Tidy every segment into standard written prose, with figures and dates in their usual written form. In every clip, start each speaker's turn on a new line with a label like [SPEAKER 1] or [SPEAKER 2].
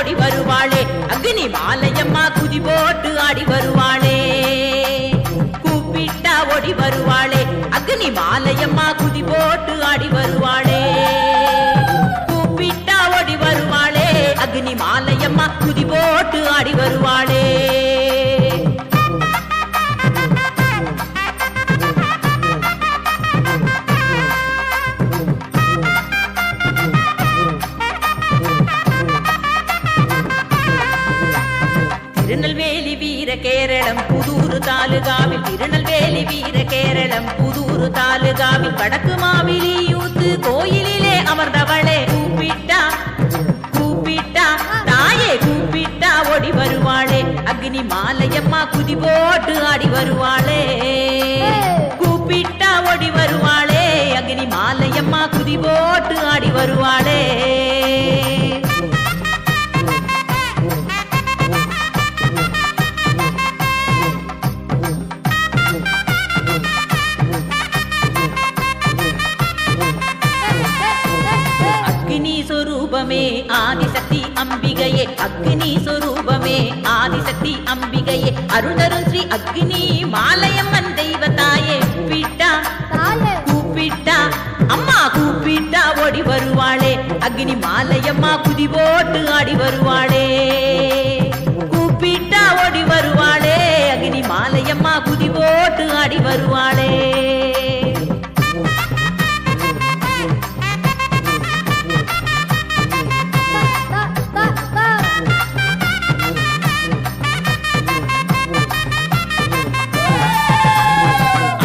[SPEAKER 1] ஓடி வருவாளே அக்னி மாலையம்மா குதி போட்டு ஆடி வருவாளே கூப்பிட்டா ஓடி வருவாளே அக்னி மாலையம்மா குதி போட்டு ஆடி வருவாளே கூப்பிட்டா ஓடி வருவாளே அக்னி மாலையம்மா குதி போட்டு ஆடி வருவாளே திருநெல்வேலி வீர கேரளம் புதூர் தாலுகாவில் திருநெல்வேலி வீர கேரளம் புதூர் தாலுகாவில் வடக்கு மாவிலி யூத்து கோயிலிலே அமர்ந்தவளே கூப்பிட்டா கூப்பிட்டா தாயே கூப்பிட்டா ஓடி வருவாளே அக்னி மாலையம்மா குதி போட்டு ஆடி வருவாளே கூப்பிட்டா ஓடி வருவாளே அக்னி மாலையம்மா குதி போட்டு ஆடி வருவாளே ஆதிசக்தி அம்பிகையே அக்னி சொரூபமே ஆதிசக்தி அம்பிகையே அருள்தரும் ஸ்ரீ அக்னி மாலையம்மன் தெய்வத்தாயே கூப்பிட்டா கூப்பிட்டா அம்மா கூப்பிட்டா ஓடி வருவாளே அக்னி மாலையம்மா குதி போட்டு ஆடி வருவாளே கூப்பிட்டா ஓடி வருவாளே அக்னி மாலையம்மா குதி போட்டு ஆடி வருவாளே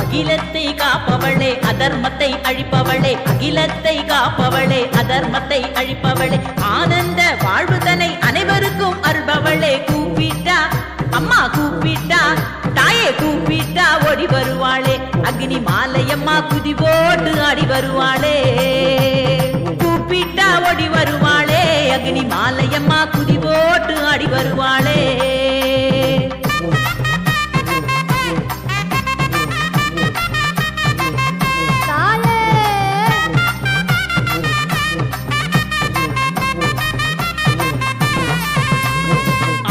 [SPEAKER 1] அகிலத்தை காப்பவளே அதர்மத்தை அழிப்பவளே அகிலத்தை காப்பவளே அதர்மத்தை அழிப்பவளே ஆனந்த வாழ்வுதனை அனைவருக்கும் அருள்பவளே கூப்பிட்டா அம்மா கூப்பிட்டா தாயே கூப்பிட்டா ஓடி வருவாளே அக்னி மாலையம்மா குதி போட்டு ஆடி வருவாளே கூப்பிட்டா ஓடி வருவாளே அக்னி மாலையம்மா குதி போட்டு ஆடி வருவாளே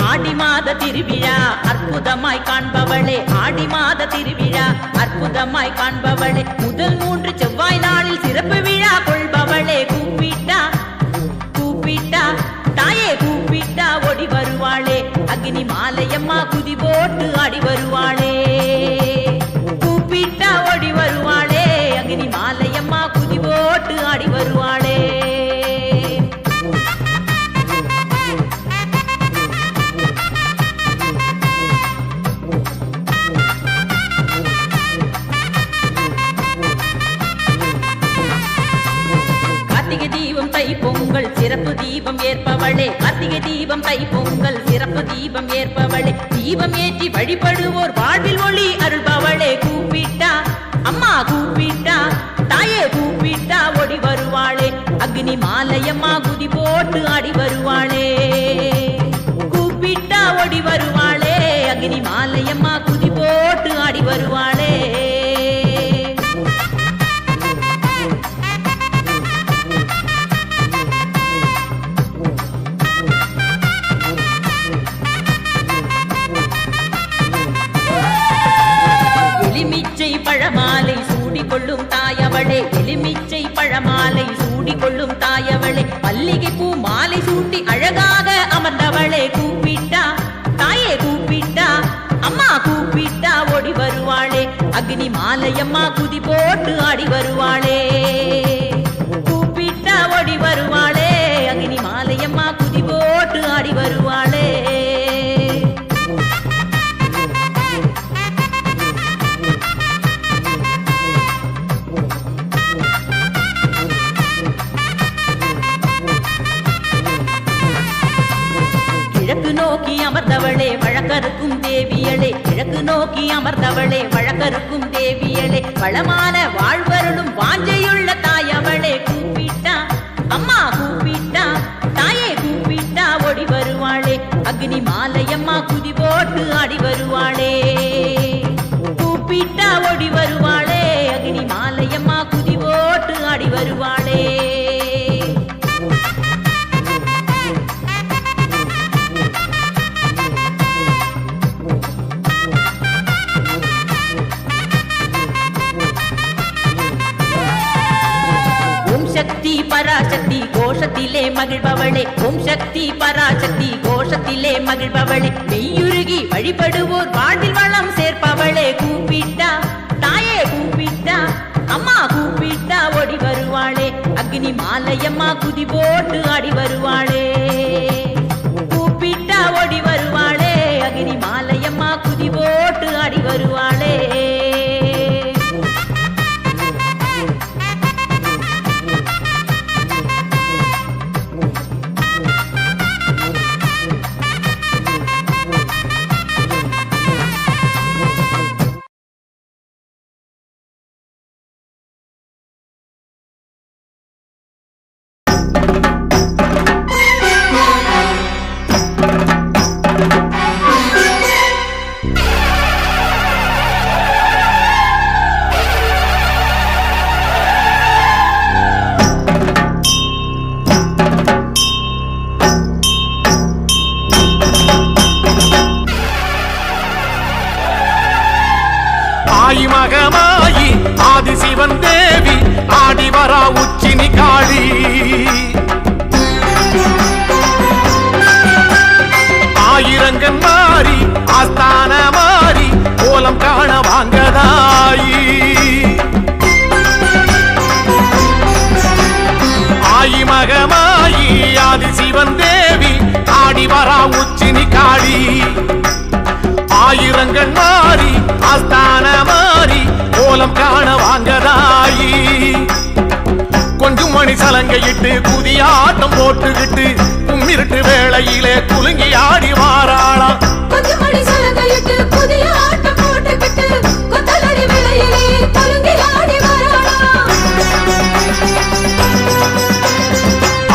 [SPEAKER 1] ஆடி மாத திருவிழா அற்புதமாய் காண்பவளே ஆடி மாத திருவிழா அற்புதமாய் காண்பவளே முதல் 3 செவ்வாய் நாளில் சிறப்பு விழா கொள்பவளே கூப்பிட்டா கூப்பிட்டா தாயே கூப்பிட்டா ஓடி வருவாளே அக்னி மாலையம்மா குதி போட்டு ஆடி வருவாளே கூப்பிட்டா ஓடி வருவாளே அக்னி மாலையம்மா குதி போட்டு ஆடி வருவாளே பொங்கல் சிறப்பு தீபம் ஏற்பவளே கார்த்திகை தீபம் தை பொங்கல் சிறப்பு தீபம் ஏற்பவளே தீபம் ஏற்றி வழிபடுவோர் வாழ்வில் ஒளி அருள்பவளே கூப்பிட்டா அம்மா கூப்பிட்டா தாயே கூப்பிட்டா ஓடி வருவாளே அக்னி மாலையம்மா குதி போட்டு ஆடி வருவாளே கூப்பிட்டா ஓடி வருவாளே அக்னி மாலையம்மா குதி போட்டு ஆடி வருவாளே பழமாலை சூடிக்கொள்ளும் தாயவளே எலுமிச்சை பழமாலை சூடிக்கொள்ளும் தாயவளே மல்லிகை பூ மாலை சூட்டி அழகாக அமர்ந்தவளே கூப்பிட்டா தாயே கூப்பிட்டா அம்மா கூப்பிட்டா ஓடி வருவாளே அக்னி மாலையம்மா குதி போட்டு ஆடி வருவாளே கூப்பிட்டா ஓடி வருவாளே அக்னி மாலையம்மா குதி போட்டு ஆடி வருவாளே கிழக்கு நோக்கி அமர்ந்தவளே வழக்கருக்கும் தேவியளே கிழக்கு நோக்கி அமர்ந்தவளே வழக்கருக்கும் தேவியளே வளமான வாழ்வருளும் வாஞ்சையுள்ள தாயவளே கூப்பிட்டா அம்மா கூப்பிட்டா தாயே கூப்பிட்டா ஓடி வருவாளே அக்னி மாலையம்மா குதி போட்டு ஆடி வருவாளே கூப்பிட்டா ஓடி வருவாளே அக்னி மாலையம்மா குதி போட்டு ஆடி வருவாளே பராசக்தி கோஷத்திலே மகிழ்பவளே ஓம் சக்தி பராசக்தி கோஷத்திலே மகிழ்பவளே மெய்யுருகி வழிபடுவோர் வாழ்வில் வளம் சேர்ப்பவளே கூப்பிட்டா தாயே கூப்பிட்டா அம்மா கூப்பிட்டா ஓடி வருவாளே அக்னி மாலையம்மா குதி போட்டு ஆடி வருவாளே கூப்பிட்டா ஓடி வருவாளே அக்னி மாலையம்மா குதி போட்டு ஆடி வருவாளே
[SPEAKER 2] மகமாயி ஆதிசிவன் தேவி ஆடிவரா உச்சினி காளி ஆயிரங்கன் மாறி ஆஸ்தான மாறி கோலம் காண வாங்கதாயி ஆயி மகமாயி ஆதிசிவன் தேவி ஆடிவரா உச்சினி காளி ஆயிரங்கள் மாறி ஆஸ்தான மாறி கோலம் காண வாங்கதாயி கொஞ்சம் மணி சலங்கையிட்டு புதியாட்டம் போட்டுக்கிட்டு கும்மிருட்டு வேளையிலே குலுங்கி ஆடி வாராளா
[SPEAKER 3] கொஞ்சம் மணி சலங்கையிட்டு புதியாட்டம் போட்டுக்கிட்டு கொத்தலடி வேளையிலே குலுங்கி ஆடி வாராளா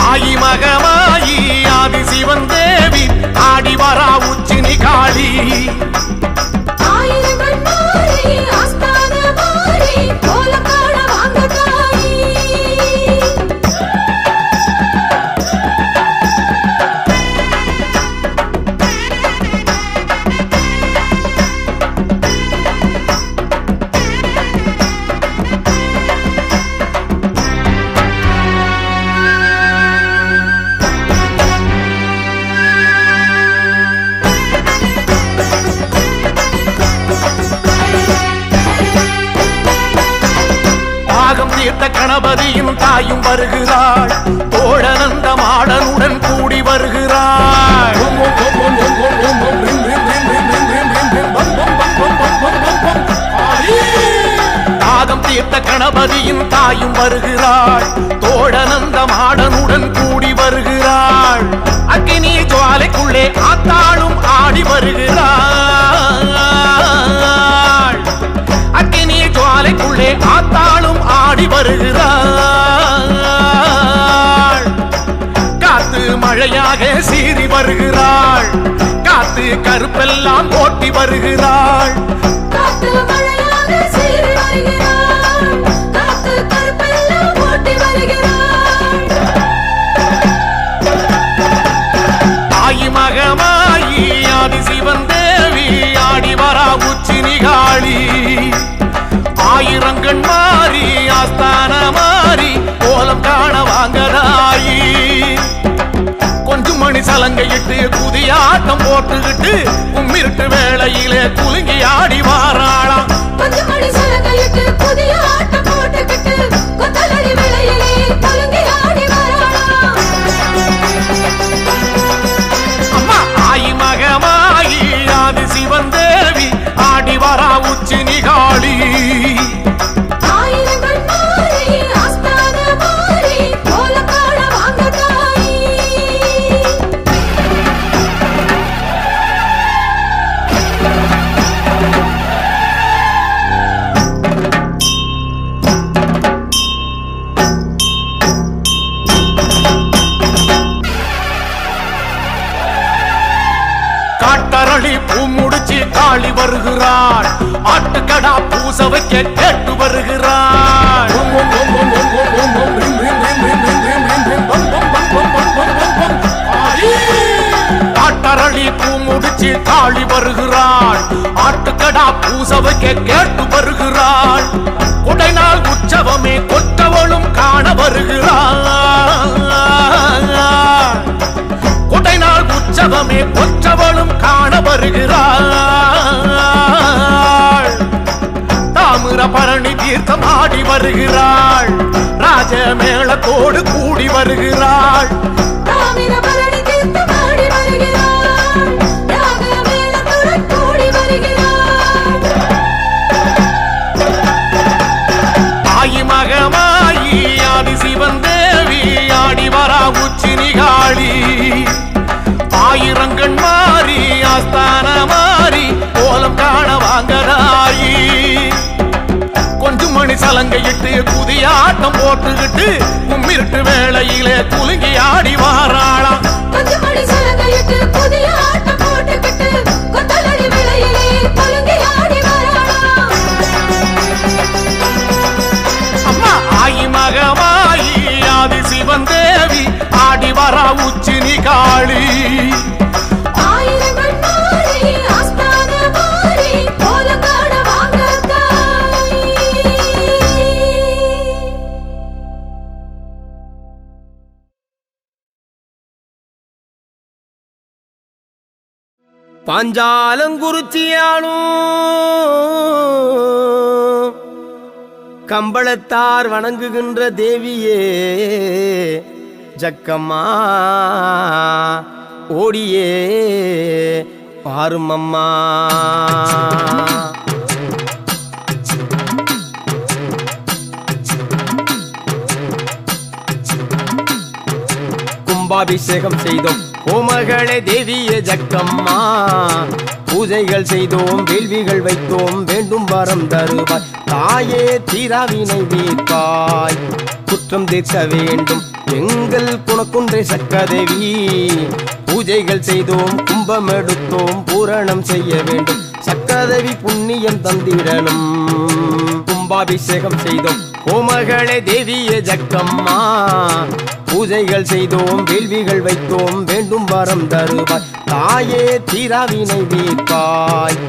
[SPEAKER 2] ஆயி மகமாயி ஆதிசிவன் தேவி ஆடி வரா உச்சினி காளி கணபதியும் தாயும் வருகிறாள் தோழனந்த மாடனுடன் கூடி வருகிறாள் தாகம் தீர்த்த கணபதியும் தாயும் வருகிறாள் தோழனந்த மாடனுடன் கூடி வருகிறாள் அக்கினி ஜுவாலைக்குள்ளே ஆத்தாளும் ஆடி வருகிறாள் அக்கினி ஜுவாலைக்குள்ளே ஆத்தாளும் ஆடி வருகிறாள் காத்து மழையாக சீறி வருகிறாள் காத்து கருப்பெல்லாம் ஓட்டி வருகிறாள்
[SPEAKER 3] காத்து மழையாக சீறி வருகிறாள் காத்து கருப்பெல்லாம் ஓட்டி வருகிறாள்
[SPEAKER 2] ஆயி மகமாயி ஆதிசிவன் தேவி ஆடி வரா உச்சினி காளி ஆயிரங்கண் மாறி ஆஸ்தான மாறி கோலம் காண வாங்கதாயி கொஞ்சம் மணி சலங்கையிட்டு புதியாட்டம் போட்டுக்கிட்டு கும்மிருட்டு வேளையிலே குலுங்கி ஆடி வாராளா
[SPEAKER 3] கொஞ்சம் மணி சலங்கையிட்டு புதியாட்டம் போட்டுக்கிட்டு கொத்தலடி வேளையிலே குலுங்கி ஆடி வாராளா
[SPEAKER 2] அம்மா ஆயி மகமாயி ஆதிசிவன் தேவி ஆடி வரா உச்சினி காளி காட்டரளி பூ முடிச்சு காளி வருகிறாள் ஆட்டுக்கடா பூச வைக்க கேட்டு வருகிறாள் காட்டரளி பூ முடிச்சு காளி வருகிறாள் ஆட்டுக்கடா பூச வைக்க கேட்டு வருகிறாள் உடைநாள் உற்சவமே கொற்றவளும் காண வருகிறாள் வருகிறாள் ராஜ மேளத்தோடு கூடி வருகிறாள்
[SPEAKER 3] தாமிரபரணி தீர்த்தமாடி வருகிறாள் ராக மேளத்துடன் கூடி வருகிறாள்
[SPEAKER 2] தாயி மகமாயி ஆதி சிவன் தேவி ஆடி வரா உச்சி நிகாளி ஆயிரங்கண் மாறி ஆஸ்தான மாறி கோலம் காண வாங்கதாயி கொஞ்சம் மணி சலங்கையிட்டு புதிய ஆட்டம் போட்டுக்கிட்டு கும்மிருட்டு வேளையிலே குலுங்கி ஆடி வாராளாம்
[SPEAKER 3] கொஞ்சம் மணி சலங்கையிட்டு புதிய ஆட்டம் போட்டுக்கிட்டு கொத்தலடி வேளையிலே குலுங்கி ஆடி வராளாம்
[SPEAKER 2] அம்மா ஆயி மகமாயி ஆதி சிவன் தேவி ஆடி வரா உச்சி நிகாளி
[SPEAKER 3] ஆயிரங்கள் மாறி ஆஸ்தான மாறி கோலம் காண வாங்கத்தாய்
[SPEAKER 4] பாஞ்சாலங்குறிச்சியாளும் கம்பளத்தார் வணங்குகின்ற தேவியே ஜக்கம்மா ஓடியே பாருமம்மா கும்பாபிஷேகம் செய்தோம் கோமகளே தேவியே ஜக்கம்மா பூஜைகள் செய்தோம் வேள்விகள் வைத்தோம் வேண்டும் வரம் தருவாய் தாயே தீராவினை தீர்ப்பாய் குற்றம் தீர்க்க வேண்டும் எங்கள் குணக்குன்றை சக்கதேவி பூஜைகள் செய்தோம் கும்பம் எடுத்தோம் பூரணம் செய்ய வேண்டும் சக்கதேவி புண்ணியம் தந்திடணும் கும்பாபிஷேகம் செய்தோம் கோமகளே தேவியே ஜக்கம்மா பூஜைகள் செய்தோம் வேள்விகள் வைத்தோம் வேண்டும் வரம் தருவாய் தாயே தீராவினை தீர்ப்பாய்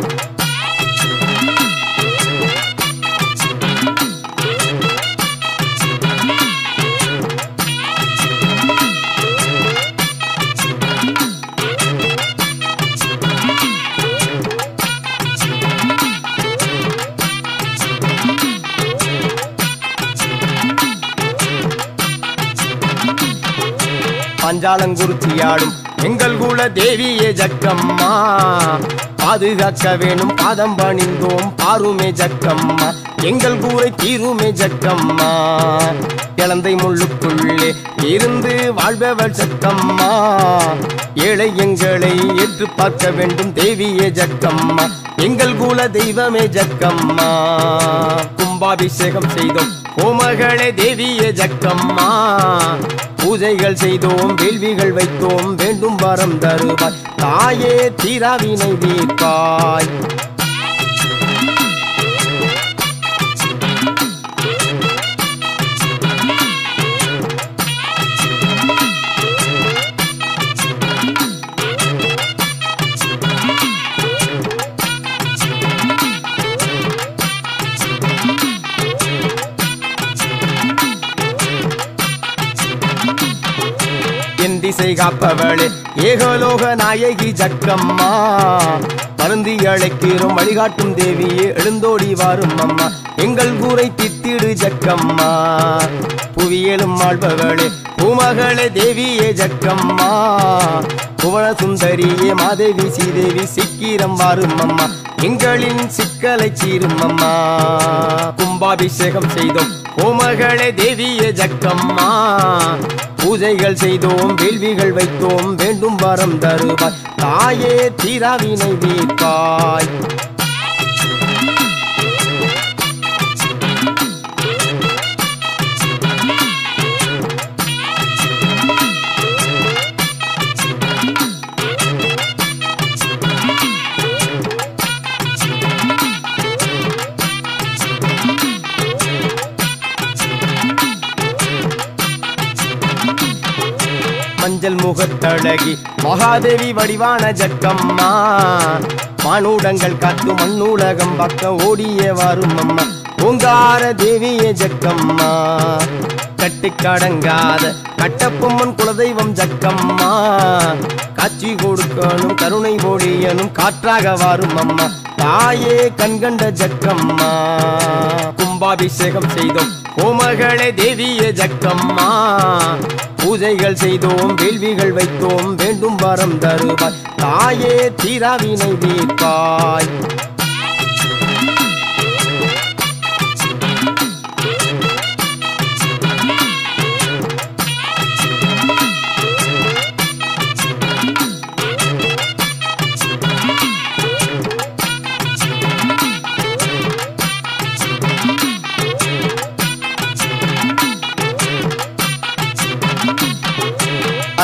[SPEAKER 4] பாஞ்சாலங்குறிச்சியாடும் எங்கள் குல தேவியே ஜக்கம்மா பாதுகாக்க வேணும் பாதம் பணிந்தோம் பாருமே ஜக்கம்மா எங்கள் கூரை தீருமே ஜக்கம்மா இளந்தை முள்ளுக்குள்ளே இருந்து வாழ்பவள் ஜக்கம்மா ஏழை எங்களை ஏற்று பார்க்க வேண்டும் தேவியே ஜக்கம்மா எங்கள் குல தெய்வமே ஜக்கம்மா கும்பாபிஷேகம் செய்தோம் கோமகளே தேவியே ஜக்கம்மா பூஜைகள் செய்தோம் வேள்விகள் வைத்தோம் வேண்டும் வரம் தருவாய் தாயே தீராவினை தீர்ப்பாய் என் திசை காப்பவளே ஏகலோக நாயகி ஜக்கம்மா மருந்தி அழைக்கிறோம் வழிகாட்டும் தேவியே எழுந்தோடி வாரும் அம்மா எங்கள் கூரை தித்திடு ஜக்கம்மா புவியலும் ஆள்பவளே பூமகளே தேவியே ஜக்கம்மா புவன சுந்தரியே மாதேவி ஸ்ரீதேவி சீக்கிரம் வாரும் அம்மா எங்களின் சிக்கலை தீரும் அம்மா கும்பாபிஷேகம் செய்தோம் கோமகளே தேவியே ஜக்கம்மா பூஜைகள் செய்தோம் வேள்விகள் வைத்தோம் வேண்டும் வரம் தருவாய் தாயே தீராவினை தீர்ப்பாய் மஞ்சள் முகத்தழகி மகாதேவி வடிவான ஜக்கம்மா மானூடங்கள் காத்து மண்ணூலகம் பக்க ஓடிய வரும் அம்மா ஓங்கார தேவியே ஜக்கம்மா கட்டுக்கடங்காத கட்டப்பொம்மன் குலதெய்வம் ஜக்கம்மா காட்சி கொடுக்கணும் கருணை பொழியனும் காற்றாக வரும் அம்மா தாயே கண்கண்ட ஜக்கம்மா கும்பாபிஷேகம் செய்தோம் கோமகளே தேவியே ஜக்கம்மா பூஜைகள் செய்தோம் வேள்விகள் வைத்தோம் வேண்டும் வரம் தருவாய் தாயே தீராவினை தீர்ப்பாய்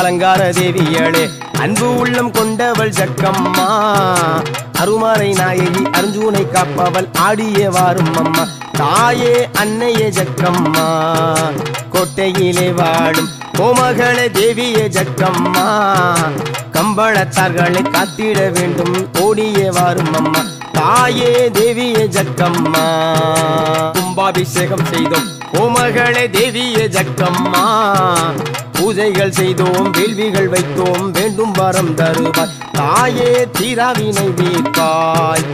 [SPEAKER 4] அலங்கார தேவியளே அன்பு உள்ளம் கொண்டவள் ஜக்கம்மா அருமாரை நாயகி அர்ஜுனை காப்பவள் ஆடிய வாரும் அம்மா தாயே அன்னையே ஜக்கம்மா கோட்டையிலே வாழும் கோமகளே தேவியே ஜக்கம்மா கம்பளத்தார்களை காத்திட வேண்டும் ஓடிய வாரும் அம்மா தாயே தேவியே ஜக்கம்மா கும்பாபிஷேகம் செய்தோம் கோமகளே தேவியே ஜக்கம்மா பூஜைகள் செய்தோம் வேள்விகள் வைத்தோம் வேண்டும் வரம் தருவாய் தாயே தீராவினை தீர்ப்பாய்